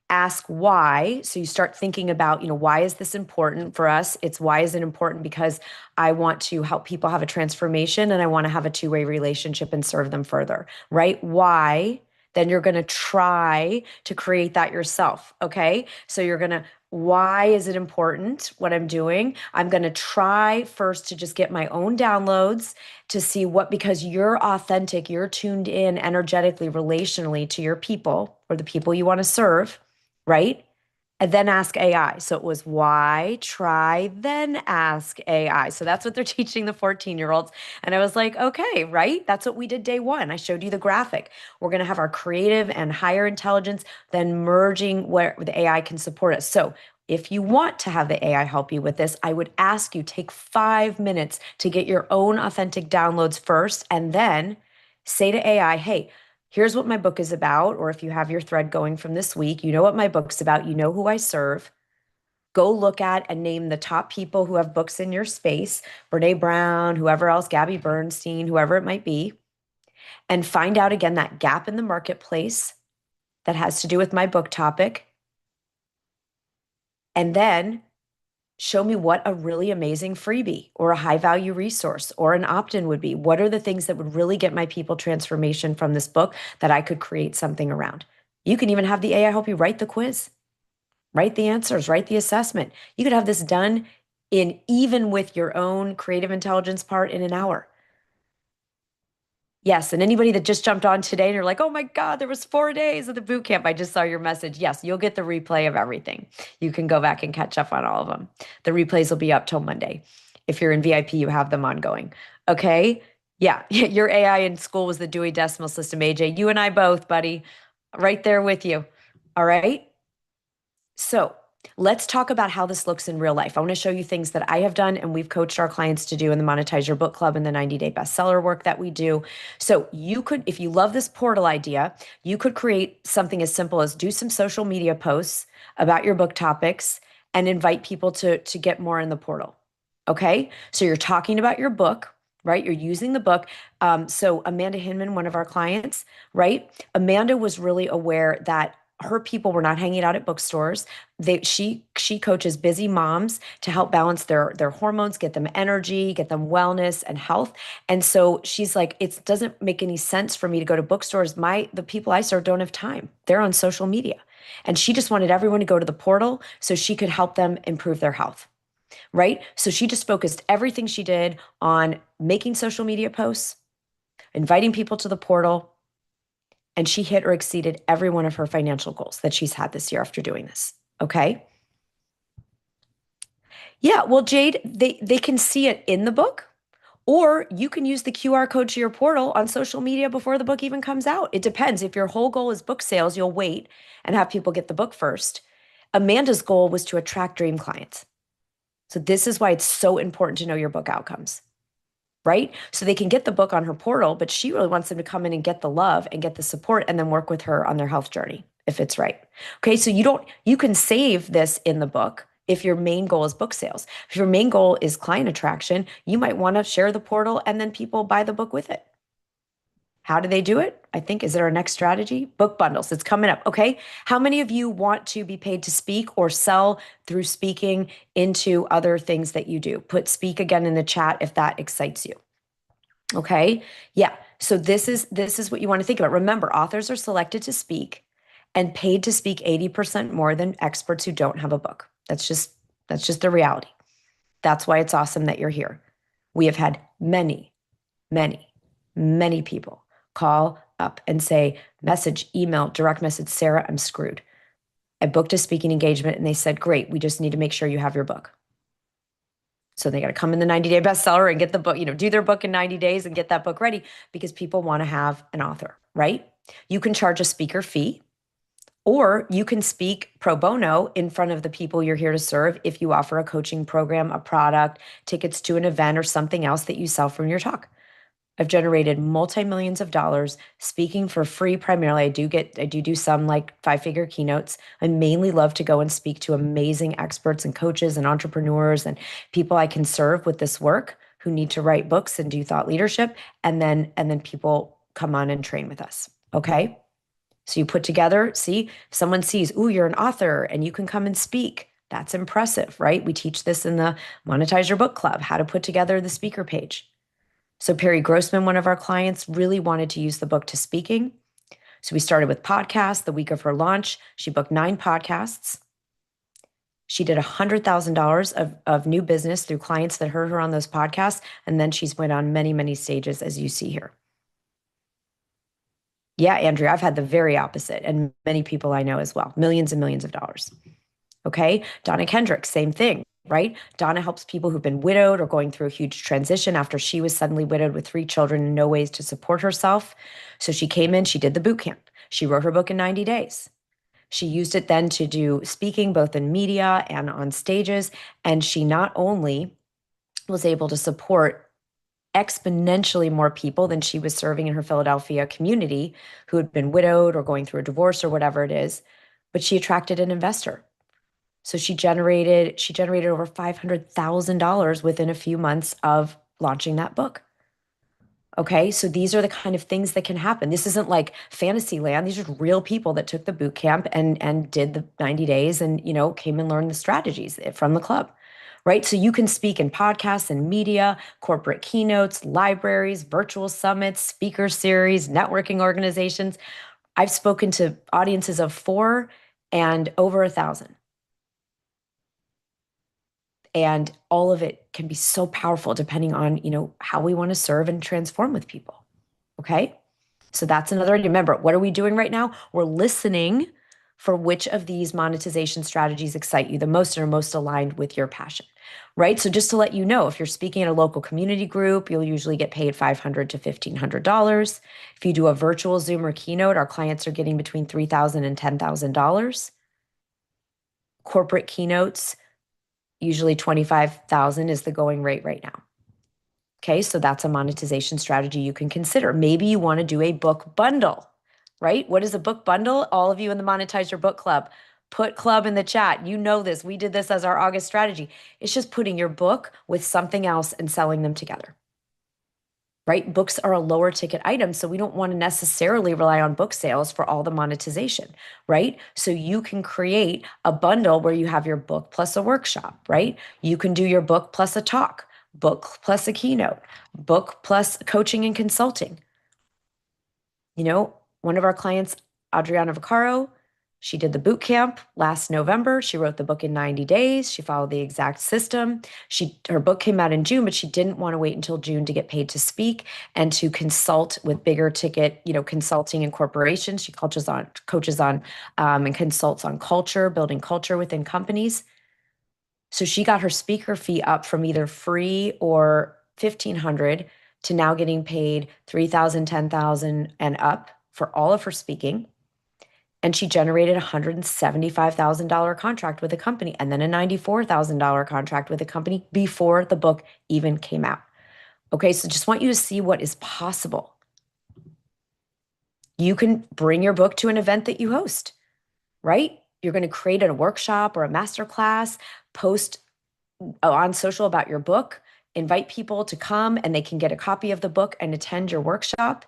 Ask why. So you start thinking about, why is this important for us? It's why is it important? Because I want to help people have a transformation and I want to have a two-way relationship and serve them further, right? Why? Then you're going to try to create that yourself. Okay. So you're going to, why is it important what I'm doing? I'm going to try first to just get my own downloads to see what, because you're authentic, you're tuned in energetically, relationally to your people or the people you want to serve, right? And then ask AI. So it was why, try, then ask AI. So that's what they're teaching the 14-year-olds. And I was like, okay, right? That's what we did day one. I showed you the graphic. We're going to have our creative and higher intelligence, then merging where the AI can support us. So if you want to have the AI help you with this, I would ask you take 5 minutes to get your own authentic downloads first, and then say to AI, hey, here's what my book is about. Or if you have your thread going from this week, you know what my book's about, you know who I serve. Go look at and name the top people who have books in your space, Brene Brown, whoever else, Gabby Bernstein, whoever it might be, and find out again that gap in the marketplace that has to do with my book topic. And then show me what a really amazing freebie or a high value resource or an opt-in would be. What are the things that would really get my people transformation from this book that I could create something around? You can even have the AI help you write the quiz, write the answers, write the assessment. You could have this done in, even with your own creative intelligence part, in an hour. Yes, and anybody that just jumped on today and you're like, oh my God, there was 4 days of the boot camp. I just saw your message. Yes, you'll get the replay of everything. You can go back and catch up on all of them. The replays will be up till Monday. If you're in VIP, you have them ongoing. Okay. Yeah, your AI in school was the Dewey Decimal System, AJ. You and I both, buddy. Right there with you. All right. So let's talk about how this looks in real life. I want to show you things that I have done and we've coached our clients to do in the Monetize Your Book Club and the 90-day bestseller work that we do. So you could, if you love this portal idea, you could create something as simple as do some social media posts about your book topics and invite people to get more in the portal. Okay. So you're talking about your book, right? You're using the book. So Amanda Hinman, one of our clients, right? Amanda was really aware that her people were not hanging out at bookstores. She coaches busy moms to help balance their hormones, get them energy, get them wellness and health. And so she's like, it doesn't make any sense for me to go to bookstores. The people I serve don't have time. They're on social media. And she just wanted everyone to go to the portal so she could help them improve their health. Right? So she just focused everything she did on making social media posts, inviting people to the portal, and she hit or exceeded every one of her financial goals that she's had this year after doing this. Okay. Yeah. Well, Jade, they can see it in the book, Or you can use the QR code to your portal on social media before the book even comes out. It depends. If your whole goal is book sales, you'll wait and have people get the book first. Amanda's goal was to attract dream clients. So this is why it's so important to know your book outcomes, right? So they can get the book on her portal, but she really wants them to come in and get the love and get the support and then work with her on their health journey if it's right. Okay, so you can save this in the book if your main goal is book sales. If your main goal is client attraction, you might want to share the portal and then people buy the book with it. How do they do it? I think, is it our next strategy? Book bundles. It's coming up. Okay. How many of you want to be paid to speak or sell through speaking into other things that you do? Put speak again in the chat if that excites you. Okay. Yeah. So this is what you want to think about. Remember, authors are selected to speak and paid to speak 80% more than experts who don't have a book. That's just the reality. That's why it's awesome that you're here. We have had many, many, many people call up and say, message, email, direct message, Sara, I'm screwed. I booked a speaking engagement and they said, great, we just need to make sure you have your book. So they got to come in the 90-day bestseller and get the book, do their book in 90 days and get that book ready because people want to have an author, right? You can charge a speaker fee or you can speak pro bono in front of the people you're here to serve if you offer a coaching program, a product, tickets to an event, or something else that you sell from your talk. I've generated multi-millions of dollars speaking for free primarily. I do some like 5-figure keynotes. I mainly love to go and speak to amazing experts and coaches and entrepreneurs and people I can serve with this work who need to write books and do thought leadership. And then people come on and train with us. Okay. So you put together, see, someone sees, ooh, you're an author and you can come and speak. That's impressive, right? We teach this in the Monetize Your Book Club, how to put together the speaker page. So Perry Grossman, one of our clients, really wanted to use the book to speaking. So we started with podcasts. The week of her launch, she booked 9 podcasts. She did $100,000 of new business through clients that heard her on those podcasts. And then she's went on many, many stages, as you see here. Yeah, Andrea, I've had the very opposite, and many people I know as well, millions and millions of dollars. Okay. Donna Kendrick, same thing, right? Donna helps people who've been widowed or going through a huge transition after she was suddenly widowed with 3 children and no ways to support herself. So she came in, she did the boot camp. She wrote her book in 90 days. She used it then to do speaking both in media and on stages. And she not only was able to support exponentially more people than she was serving in her Philadelphia community who had been widowed or going through a divorce or whatever it is, but she attracted an investor. So she generated over $500,000 within a few months of launching that book. Okay, so these are the kind of things that can happen. This isn't like fantasy land. These are real people that took the boot camp and did the 90 days and came and learned the strategies from the club. Right? So you can speak in podcasts and media, corporate keynotes, libraries, virtual summits, speaker series, networking organizations. I've spoken to audiences of 4 and over 1,000. And all of it can be so powerful depending on, how we want to serve and transform with people. Okay. So that's another idea. Remember, what are we doing right now? We're listening for which of these monetization strategies excite you the most and are most aligned with your passion, right? So just to let you know, if you're speaking at a local community group, you'll usually get paid $500 to $1,500. If you do a virtual Zoom or keynote, our clients are getting between $3,000 and $10,000. Corporate keynotes, usually 25,000 is the going rate right now. Okay, so that's a monetization strategy you can consider. Maybe you want to do a book bundle, right? What is a book bundle? All of you in the Monetize Your Book Club, put club in the chat. You know this. We did this as our August strategy. It's just putting your book with something else and selling them together. Right? Books are a lower ticket item, so we don't want to necessarily rely on book sales for all the monetization, right? So you can create a bundle where you have your book plus a workshop, right? You can do your book plus a talk, book plus a keynote, book plus coaching and consulting. One of our clients, Adriana Vaccaro, she did the boot camp last November. She wrote the book in 90 days. She followed the exact system. Her book came out in June, but she didn't want to wait until June to get paid to speak and to consult with bigger ticket, consulting and corporations. She coaches on, and consults on culture, building culture within companies. So she got her speaker fee up from either free or 1,500 to now getting paid 3,000, 10,000 and up for all of her speaking. And she generated a $175,000 contract with a company and then a $94,000 contract with a company before the book even came out. Okay, so just want you to see what is possible. You can bring your book to an event that you host, right? You're going to create a workshop or a master class, post on social about your book, invite people to come and they can get a copy of the book and attend your workshop.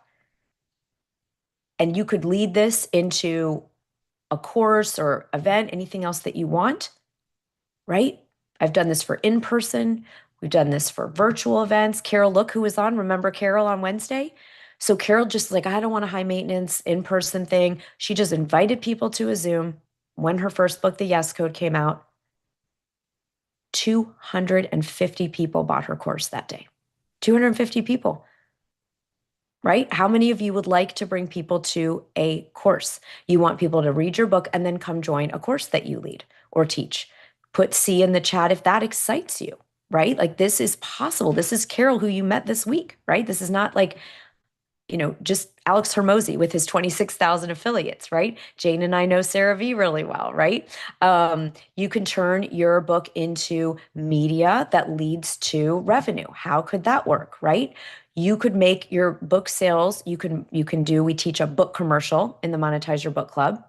And you could lead this into a course or event, anything else that you want, right? I've done this for in person. We've done this for virtual events. Carol, look who was on. Remember Carol on Wednesday? So Carol just like, I don't want a high maintenance in person thing. She just invited people to a Zoom when her first book, The Yes Code, came out. 250 people bought her course that day. 250 people, right? How many of you would like to bring people to a course? You want people to read your book and then come join a course that you lead or teach. Put C in the chat if that excites you, right? Like this is possible. This is Carol who you met this week, right? This is not like, just Alex Hermosi with his 26,000 affiliates, right? Jane and I know Sarah V really well, right? You can turn your book into media that leads to revenue. How could that work, right? You could make your book sales, we teach a book commercial in the Monetize Your Book Club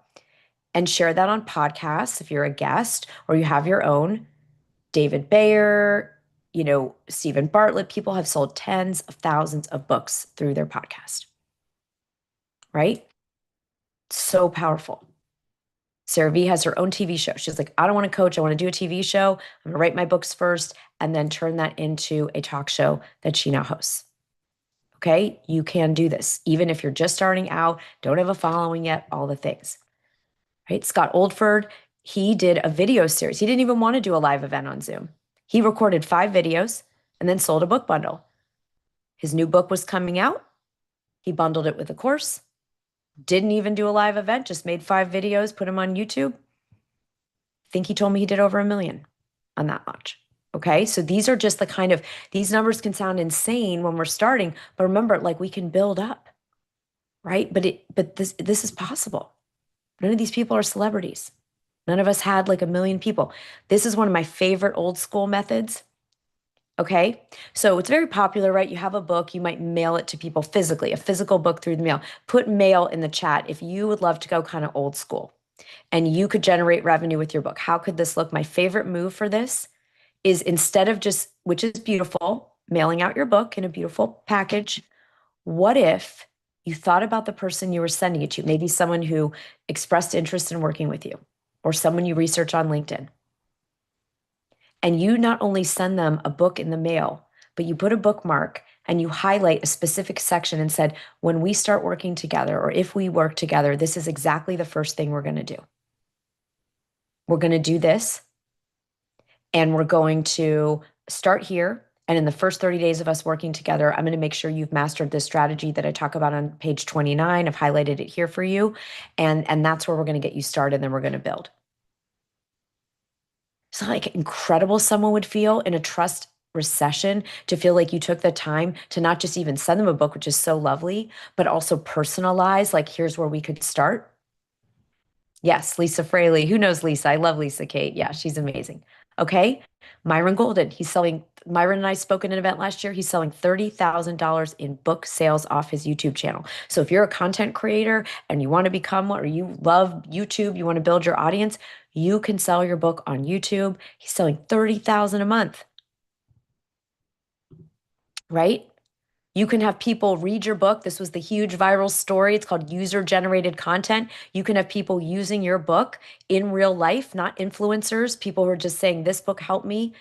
and share that on podcasts if you're a guest or you have your own. David Bayer, Stephen Bartlett, people have sold tens of thousands of books through their podcast, right? So powerful. Sarah V has her own TV show. She's like, I don't want to coach. I want to do a TV show. I'm going to write my books first and then turn that into a talk show that she now hosts. Okay. You can do this, even if you're just starting out, don't have a following yet, all the things, right? Scott Oldford, he did a video series. He didn't even want to do a live event on Zoom. He recorded 5 videos and then sold a book bundle. His new book was coming out. He bundled it with a course. Didn't even do a live event, just made 5 videos, put them on YouTube. I think he told me he did over 1 million on that launch. Okay. So these are just these numbers can sound insane when we're starting, but remember, like we can build up, right? But this is possible. None of these people are celebrities. None of us had like 1 million people. This is one of my favorite old school methods. Okay. So it's very popular, right? You have a book, you might mail it to people physically, a physical book through the mail. Put mail in the chat if you would love to go kind of old school and you could generate revenue with your book. How could this look? My favorite move for this is instead of just, which is beautiful, mailing out your book in a beautiful package, what if you thought about the person you were sending it to? Maybe someone who expressed interest in working with you or someone you research on LinkedIn. And you not only send them a book in the mail, but you put a bookmark and you highlight a specific section and said, when we start working together, or if we work together, this is exactly the first thing we're going to do. We're going to do this, and we're going to start here. And in the first 30 days of us working together, I'm going to make sure you've mastered this strategy that I talk about on page 29. I've highlighted it here for you. And that's where we're going to get you started, and then we're going to build. So like incredible someone would feel in a trust recession to feel like you took the time to not just even send them a book, which is so lovely, but also personalize, like, here's where we could start. Yes, Lisa Fraley. Who knows Lisa? I love Lisa Kate. Yeah, she's amazing. Okay. Myron Golden. Myron and I spoke at an event last year. He's selling $30,000 in book sales off his YouTube channel. So if you're a content creator and you want to become one, or you love YouTube, you want to build your audience, you can sell your book on YouTube. He's selling $30,000 a month, right? You can have people read your book. This was the huge viral story. It's called user-generated content. You can have people using your book in real life, not influencers, people who are just saying, this book helped me,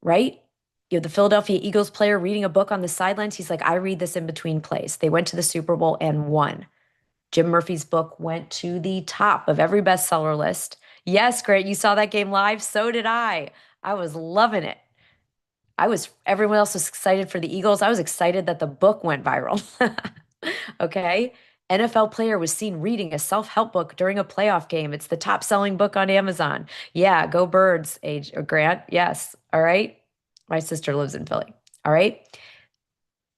right? You have the Philadelphia Eagles player reading a book on the sidelines. He's like, I read this in between plays. They went to the Super Bowl and won. Jim Murphy's book went to the top of every bestseller list. Yes, great. You saw that game live? So did I. I was loving it. Everyone else was excited for the Eagles. I was excited that the book went viral. Okay. NFL player was seen reading a self-help book during a playoff game. It's the top selling book on Amazon. Yeah. Go Birds, Grant. Yes. All right. My sister lives in Philly. All right.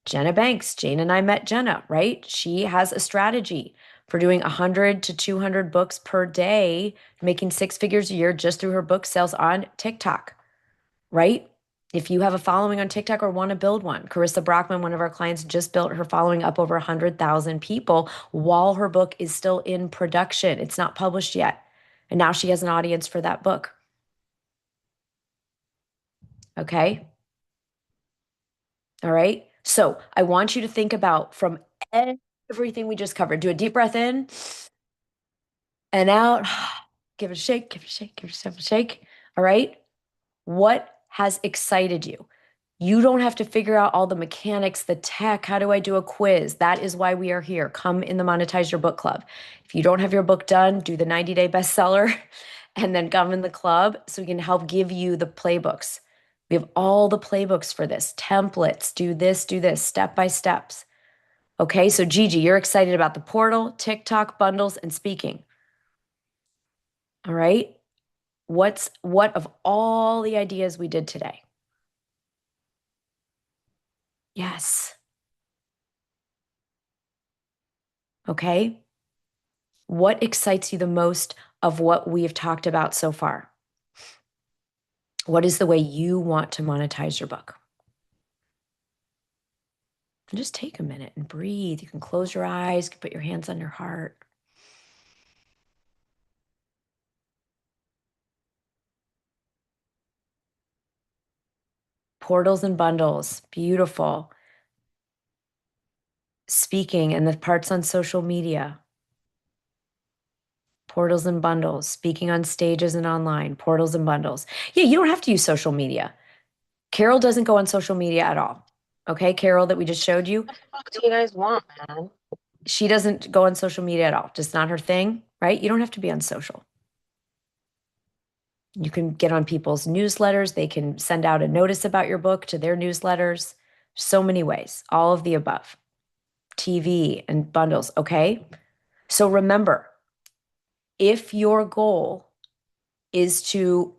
Jenna Banks, Jane and I met Jenna, right? She has a strategy for doing 100 to 200 books per day, making six figures a year just through her book sales on TikTok, right? If you have a following on TikTok or want to build one, Carissa Brockman, one of our clients, just built her following up over 100,000 people while her book is still in production. It's not published yet. And now she has an audience for that book. Okay. All right. So I want you to think about from everything we just covered. Do a deep breath in and out. Give it a shake, give it a shake, give yourself a shake. All right. What has excited you? You don't have to figure out all the mechanics, the tech. How do I do a quiz? That is why we are here. Come in the Monetize Your Book Club. If you don't have your book done, do the 90-day bestseller and then come in the club so we can help give you the playbooks. We have all the playbooks for this, templates, do this, step by steps. Okay, so Gigi, you're excited about the portal, TikTok, bundles, and speaking. All right. What of all the ideas we did today? Yes. Okay. What excites you the most of what we have talked about so far? What is the way you want to monetize your book? And just take a minute and breathe. You can close your eyes, you can put your hands on your heart. Portals and bundles, beautiful. Speaking and the parts on social media, portals and bundles, speaking on stages and online, portals and bundles. Yeah, you don't have to use social media. Carol doesn't go on social media at all. Okay, Carol, that we just showed you. What the fuck do you guys want, man? She doesn't go on social media at all. Just not her thing, right? You don't have to be on social. You can get on people's newsletters. They can send out a notice about your book to their newsletters. So many ways, all of the above. TV and bundles, okay? So remember, if your goal is to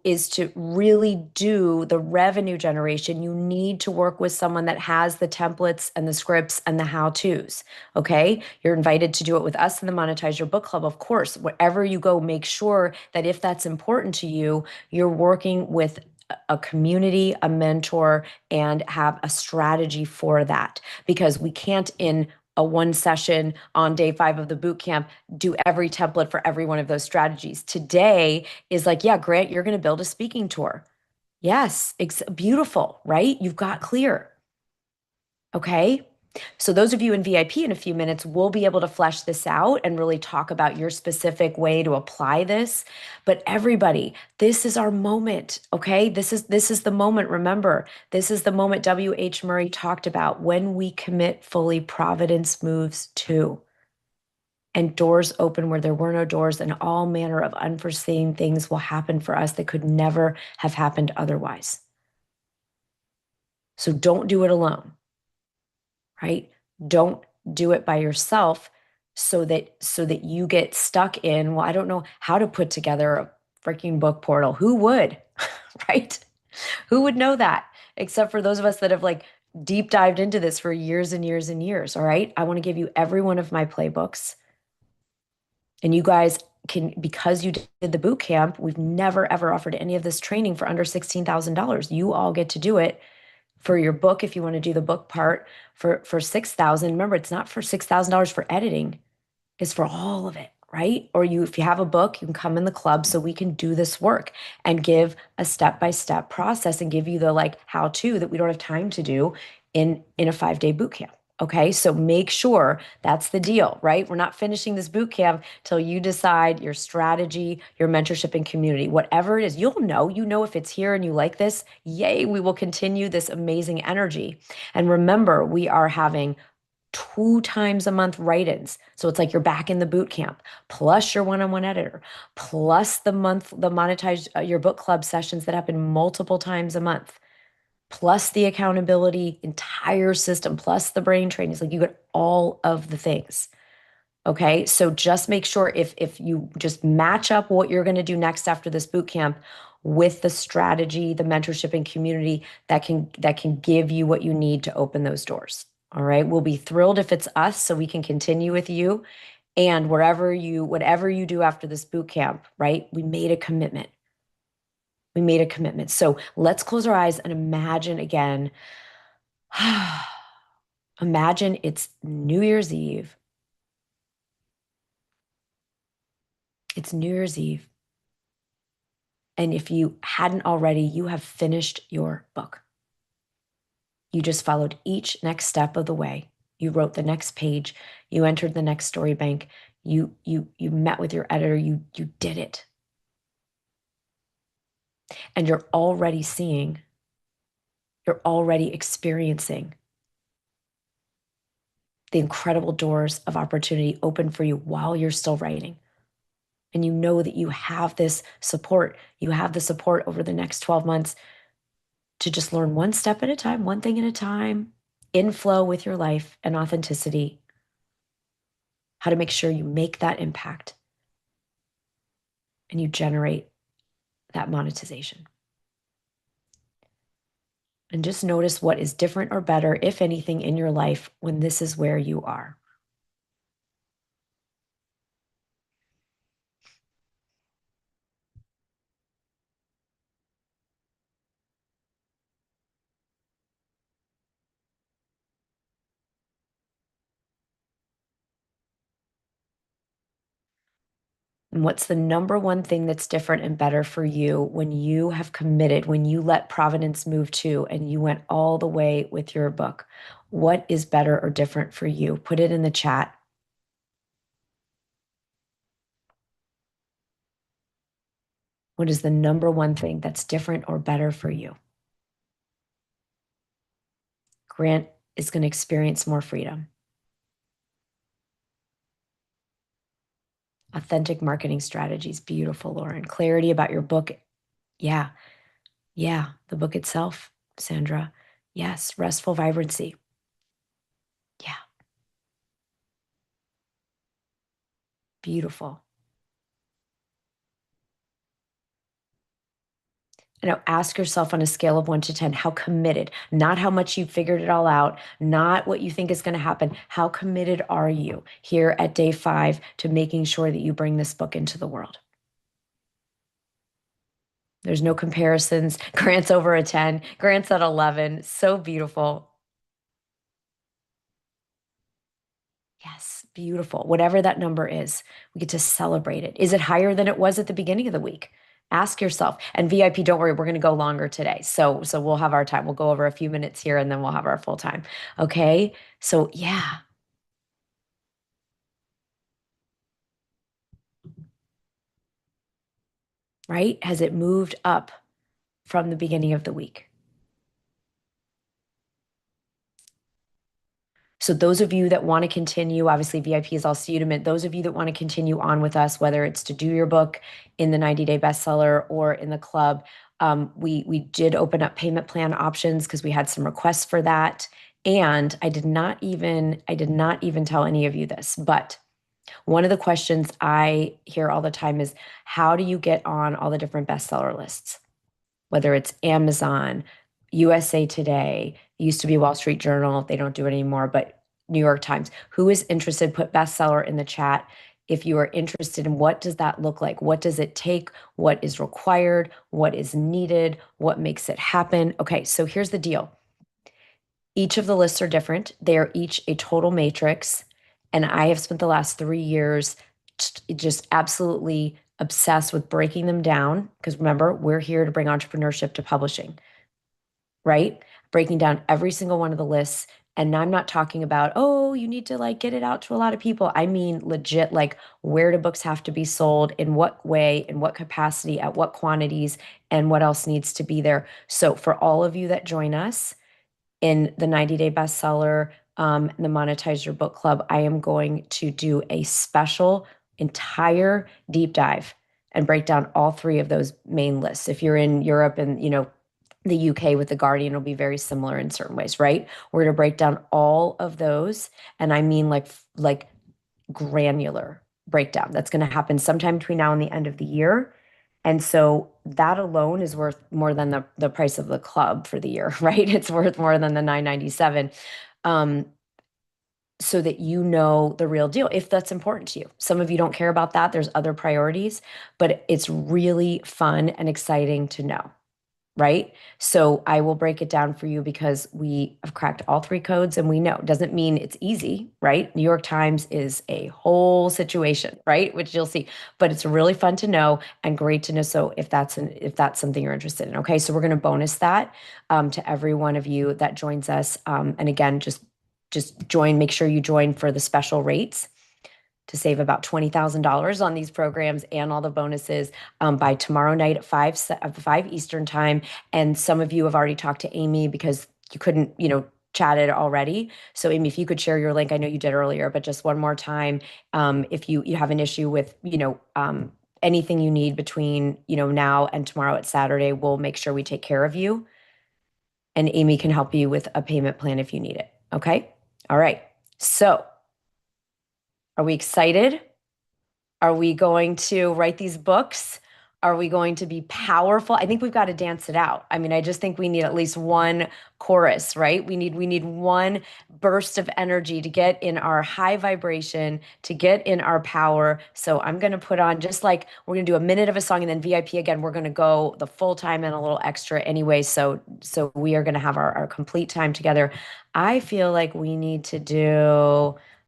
really do the revenue generation, you need to work with someone that has the templates and the scripts and the how-tos. Okay, you're invited to do it with us in the Monetize Your Book Club. Of course, wherever you go, make sure that if that's important to you, you're working with a community, a mentor, and have a strategy for that, because we can't in a one session on day 5 of the boot camp do every template for every one of those strategies. Today is like, yeah, Grant, you're going to build a speaking tour. Yes, it's beautiful, right? You've got clear. Okay. So those of you in VIP in a few minutes will be able to flesh this out and really talk about your specific way to apply this. But everybody, this is our moment, okay? This is the moment. Remember, this is the moment W.H. Murray talked about. When we commit fully, providence moves too. And doors open where there were no doors, and all manner of unforeseen things will happen for us that could never have happened otherwise. So don't do it alone. Right? Don't do it by yourself so that you get stuck in, well, I don't know how to put together a freaking book portal. Who would? Right? Who would know that? Except for those of us that have like deep dived into this for years and years and years. All right. I want to give you every one of my playbooks. And you guys can, because you did the boot camp, we've never ever offered any of this training for under $16,000. You all get to do it for your book if you want to do the book part for 6,000. Remember, it's not for $6,000 for editing. It's for all of it, right? Or if you have a book, you can come in the club so we can do this work and give a step-by-step process and give you the like how to that we don't have time to do in a 5-day boot camp. Okay, so make sure that's the deal, right? We're not finishing this boot camp till you decide your strategy, your mentorship and community, whatever it is. You know if it's here and you like this, yay, we will continue this amazing energy. And remember, we are having 2 times a month write-ins. So it's like you're back in the boot camp, plus your one-on-one editor, plus the monetize your book club sessions that happen multiple times a month, plus the accountability entire system, plus the brain training. It's like you get all of the things. Okay. So just make sure if you just match up what you're going to do next after this boot camp with the strategy, the mentorship and community that can give you what you need to open those doors. All right. We'll be thrilled if it's us so we can continue with you. And whatever you do after this boot camp, right? We made a commitment. We made a commitment. So let's close our eyes and imagine again. Imagine it's New Year's Eve. It's New Year's Eve. And if you hadn't already, you have finished your book. You just followed each next step of the way. You wrote the next page. You entered the next story bank. You met with your editor. You did it. And you're already experiencing the incredible doors of opportunity open for you while you're still writing. And you know that you have this support. You have the support over the next 12 months to just learn one step at a time, one thing at a time, in flow with your life and authenticity, how to make sure you make that impact and you generate that monetization. And just notice what is different or better, if anything, in your life when this is where you are. And what's the number one thing that's different and better for you when you have committed, when you let Providence move to and you went all the way with your book? What is better or different for you? Put it in the chat. What is the number one thing that's different or better for you? Grant is going to experience more freedom. Authentic marketing strategies. Beautiful, Lauren. Clarity about your book. Yeah. Yeah. The book itself, Sandra. Yes. Restful vibrancy. Yeah. Beautiful. And now ask yourself on a scale of 1 to 10, how committed, not how much you've figured it all out, not what you think is going to happen. How committed are you here at day 5 to making sure that you bring this book into the world? There's no comparisons. Grant's over a 10. Grant's at 11. So beautiful. Yes, beautiful. Whatever that number is, we get to celebrate it. Is it higher than it was at the beginning of the week? Ask yourself. And VIP, don't worry, we're going to go longer today. So we'll have our time. We'll go over a few minutes here and then we'll have our full time. Okay? So yeah. Right? Has it moved up from the beginning of the week? So those of you that want to continue, obviously VIP is all student. Those of you that want to continue on with us, whether it's to do your book in the 90-day bestseller or in the club, we did open up payment plan options because we had some requests for that. And I did not even tell any of you this, but one of the questions I hear all the time is, how do you get on all the different bestseller lists? Whether it's Amazon, USA Today, it used to be Wall Street Journal. They don't do it anymore, but New York Times. Who is interested? Put bestseller in the chat. If you are interested in what does that look like? What does it take? What is required? What is needed? What makes it happen? Okay, so here's the deal. Each of the lists are different. They are each a total matrix. And I have spent the last 3 years just absolutely obsessed with breaking them down. Because remember, we're here to bring entrepreneurship to publishing, right? Breaking down every single one of the lists. And I'm not talking about, oh, you need to like get it out to a lot of people. I mean, legit, like where do books have to be sold, in what way, in what capacity, at what quantities, and what else needs to be there. So for all of you that join us in the 90-day bestseller, the Monetize Your Book Club, I am going to do a special entire deep dive and break down all 3 of those main lists. If you're in Europe and, the UK with The Guardian, it'll be very similar in certain ways, right? We're going to break down all of those. And I mean like granular breakdown. That's going to happen sometime between now and the end of the year. And so that alone is worth more than the price of the club for the year, right? It's worth more than the $9.97. so that you know the real deal if that's important to you. Some of you don't care about that. There's other priorities, but it's really fun and exciting to know. Right? So I will break it down for you because we have cracked all three codes and we know. Doesn't mean it's easy, right? New York Times is a whole situation, right? Which you'll see, but it's really fun to know and great to know. So if that's something you're interested in, okay. So we're going to bonus that to every one of you that joins us. And again, just join. Make sure you join for the special rates to save about $20,000 on these programs and all the bonuses by tomorrow night at 5 Eastern time. And some of you have already talked to Amy because you couldn't, chat it already. So Amy, if you could share your link, I know you did earlier, but just one more time, if you have an issue with, anything you need between, now and tomorrow at Saturday, we'll make sure we take care of you. And Amy can help you with a payment plan if you need it. Okay. All right. So are we excited? Are we going to write these books? Are we going to be powerful? I think we've got to dance it out. I mean, I just think we need at least one chorus, right? We need one burst of energy to get in our high vibration, to get in our power. So I'm going to put on just like we're going to do a minute of a song and then VIP again, we're going to go the full time and a little extra anyway. So we are going to have our complete time together. I feel like we need to do